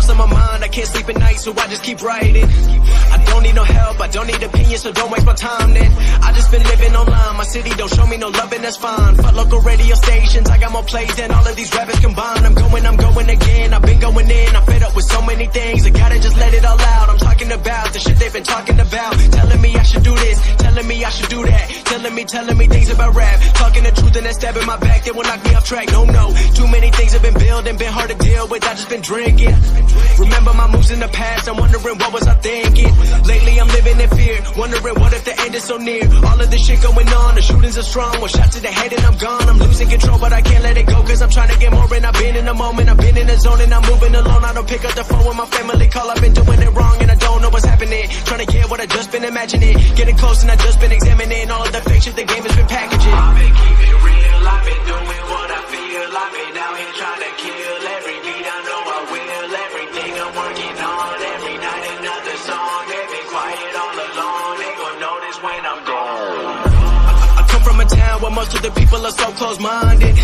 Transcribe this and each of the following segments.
thoughts on my mind, I can't sleep at night, so I just keep writing. I don't need no help, I don't need opinions, so don't waste my time then. I just been living online, my city don't show me no loving, that's fine. Fuck local radio stations, I got more plays than all of these rappers combined. I'm going again, I've been going in, I'm fed up with so many things, I gotta just let it all out. I'm talking about the shit they've been talking about, telling me I should do this, telling me I should do that, telling me things about rap, talking the truth and then stabbing my back, they will knock me off track. No, too many things have been building, been hard to deal with, I just been drinking. Remember my moves in the past, I'm wondering what was I thinking. Lately I'm living in fear, wondering what if the end is so near. All of this shit going on, the shootings are strong, one shot to the head and I'm gone. I'm losing control but I can't let it go, cause I'm trying to get more and I've been in the moment, I've been in the zone and I'm moving alone. I don't pick up the phone when my family call, I've been doing it wrong and I don't know what's happening. Trying to get what I just been imagining, getting close and I just been examining all of the fake shit the game has been packaging. I've been keeping it real, I've been doing what I feel, I've been out here trying to kill every beat, I know I will, everything I'm working on, every night another song, they been quiet all along, they gon' notice when I'm gone. I come from a town where most of the people are so close-minded.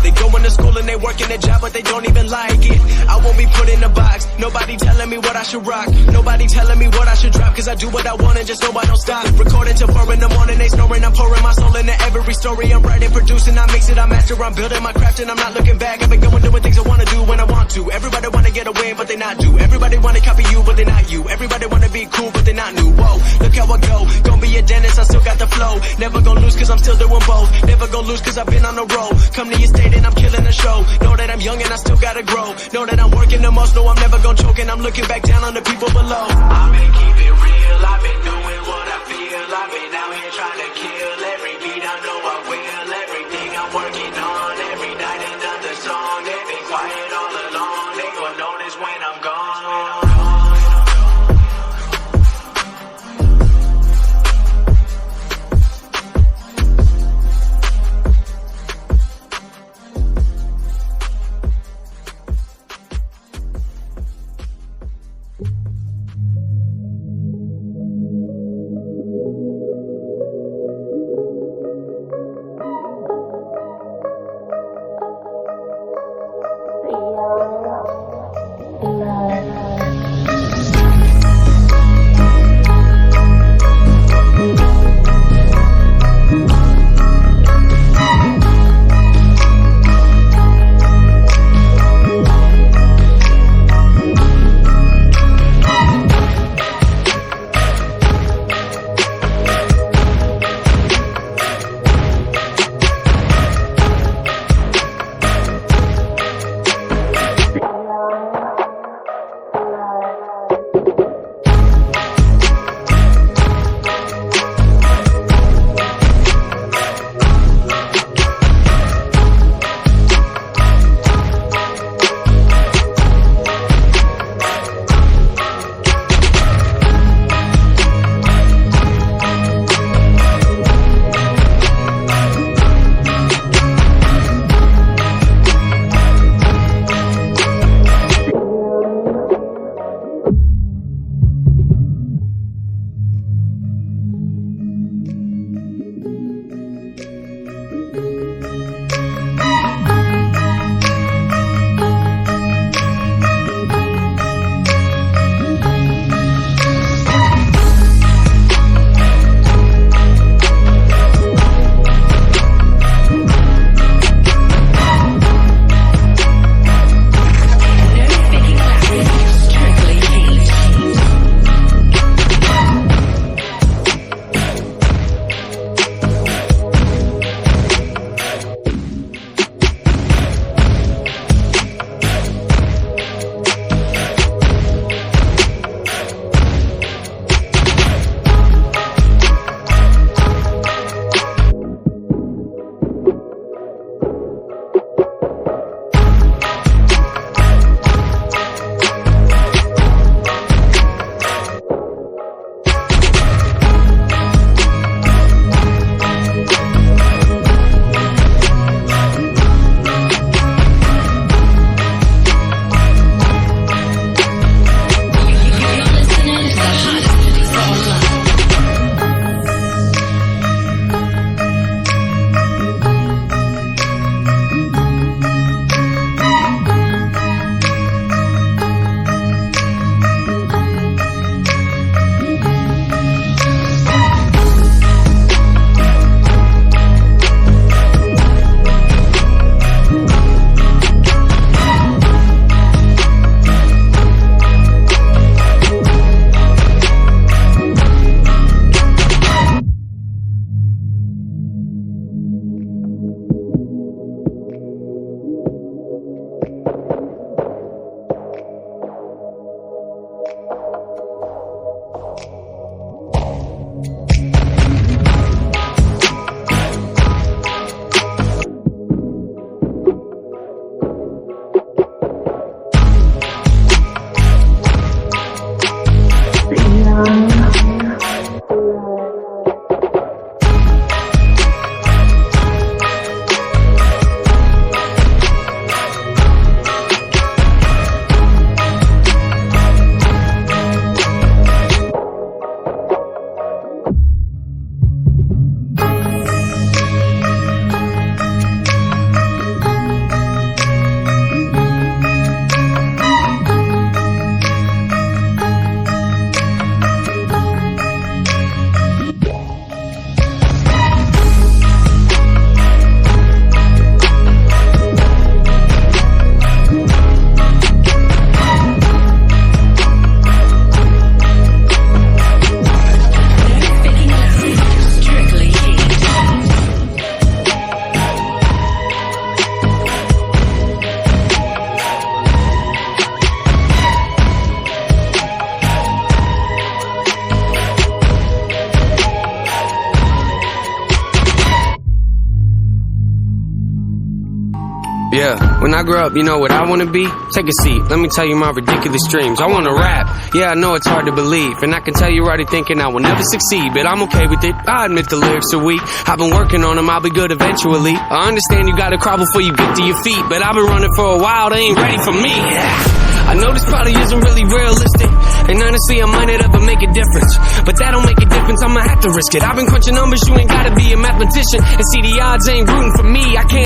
They go into school and they work in a job but they don't even like it. I won't be put in a box, nobody telling me what I should rock, nobody telling me what I should drop, cause I do what I want and just so I don't stop. Recording till 4 in the morning, they snoring, I'm pouring my soul into every story. I'm writing, producing, I mix it, I master, I'm building my craft and I'm not looking back. I've been going doing things I wanna do when I want to. Everybody wanna get a win but they not do. Everybody wanna copy you but they not you. Everybody wanna be cool but they not new. Whoa, look how I go, gonna be a dentist, I still got the flow. Never gonna lose cause I'm still doing both. Never gonna lose cause I've been on the road. Come to your state and I'm killing the show. Know that I'm young and I still gotta grow. Know that I'm working the most, know I'm never gonna choke and I'm looking back down on the people below. I've been keeping it real, I've been doing what I feel, I've been out here trying to kill every beat, I know I will, everything I'm working on, every night another song, they been quiet all along, they gon' notice when I'm gone. Yeah, when I grow up, you know what I wanna be? Take a seat, let me tell you my ridiculous dreams. I wanna rap, yeah, I know it's hard to believe, and I can tell you're already thinking I will never succeed, but I'm okay with it, I admit the lyrics are weak. I've been working on them, I'll be good eventually. I understand you gotta crawl before you get to your feet, but I've been running for a while, they ain't ready for me. I know this probably isn't really realistic, and honestly I might not ever make a difference, but that don't make a difference, I'ma have to risk it. I've been crunching numbers, you ain't gotta be a mathematician, and see the odds ain't rooting for me. I can't